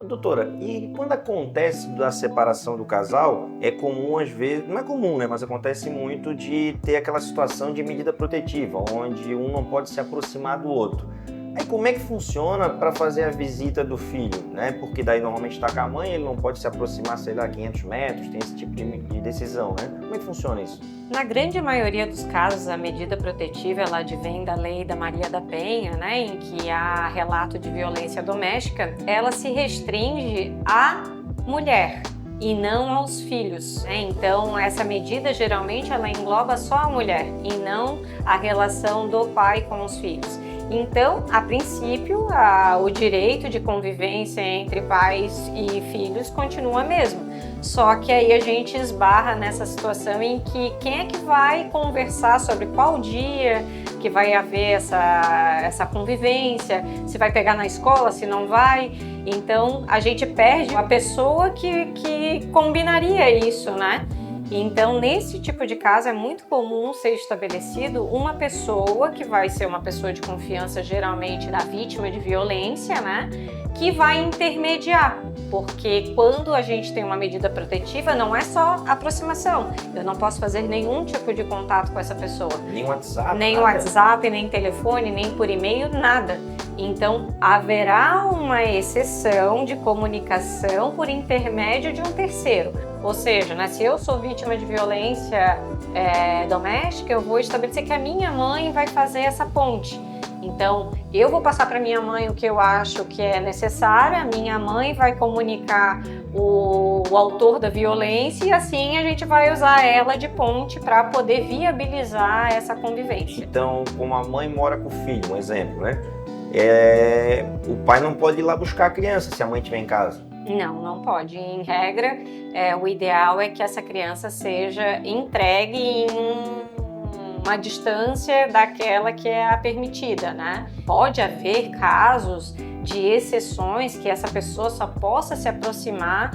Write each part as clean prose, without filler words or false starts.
Doutora, e quando acontece da separação do casal, é comum às vezes, não é comum, né, mas acontece muito de ter aquela situação de medida protetiva, onde um não pode se aproximar do outro. Aí como é que funciona para fazer a visita do filho, né? Porque daí normalmente está com a mãe, ele não pode se aproximar, sei lá, 500 metros, tem esse tipo de decisão, né? Como é que funciona isso? Na grande maioria dos casos, a medida protetiva ela advém da lei da Maria da Penha, né, em que há relato de violência doméstica, ela se restringe à mulher e não aos filhos, né? Então, essa medida geralmente ela engloba só a mulher e não a relação do pai com os filhos. Então, a princípio, o direito de convivência entre pais e filhos continua mesmo. Só que aí a gente esbarra nessa situação em que quem é que vai conversar sobre qual dia que vai haver essa convivência, se vai pegar na escola, se não vai. Então, a gente perde a pessoa que combinaria isso, né? Então, nesse tipo de caso, é muito comum ser estabelecido uma pessoa que vai ser uma pessoa de confiança, geralmente da vítima de violência, né? Que vai intermediar, porque quando a gente tem uma medida protetiva, não é só aproximação. Eu não posso fazer nenhum tipo de contato com essa pessoa. Nem WhatsApp? Nem WhatsApp, nem telefone, nem por e-mail, nada. Então, haverá uma exceção de comunicação por intermédio de um terceiro. Ou seja, né, se eu sou vítima de violência doméstica, eu vou estabelecer que a minha mãe vai fazer essa ponte. Então, eu vou passar para minha mãe o que eu acho que é necessário, a minha mãe vai comunicar o autor da violência e assim a gente vai usar ela de ponte para poder viabilizar essa convivência. Então, como a mãe mora com o filho, um exemplo, né? O pai não pode ir lá buscar a criança se a mãe estiver em casa. Não pode. Em regra, o ideal é que essa criança seja entregue em uma distância daquela que é a permitida, né? Pode haver casos de exceções que essa pessoa só possa se aproximar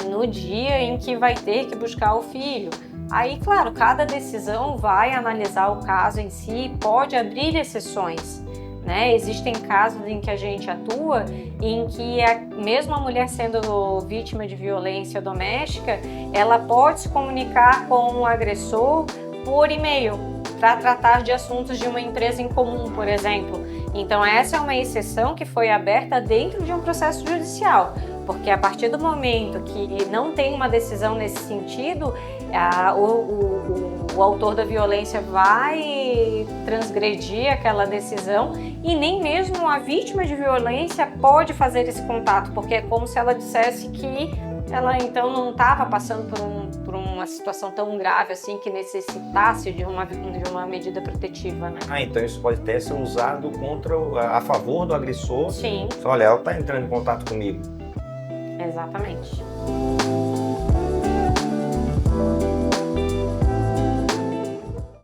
no dia em que vai ter que buscar o filho. Aí, claro, cada decisão vai analisar o caso em si e pode abrir exceções. Né? Existem casos em que a gente atua em que mesmo a mulher sendo vítima de violência doméstica, ela pode se comunicar com o agressor por e-mail para tratar de assuntos de uma empresa em comum, por exemplo. Então essa é uma exceção que foi aberta dentro de um processo judicial, porque a partir do momento que não tem uma decisão nesse sentido, o autor da violência vai transgredir aquela decisão e nem mesmo a vítima de violência pode fazer esse contato, porque é como se ela dissesse que ela então não estava passando por uma situação tão grave assim que necessitasse de uma medida protetiva, né? Então isso pode até ser usado a favor do agressor. Sim. Olha, ela está entrando em contato comigo. Exatamente.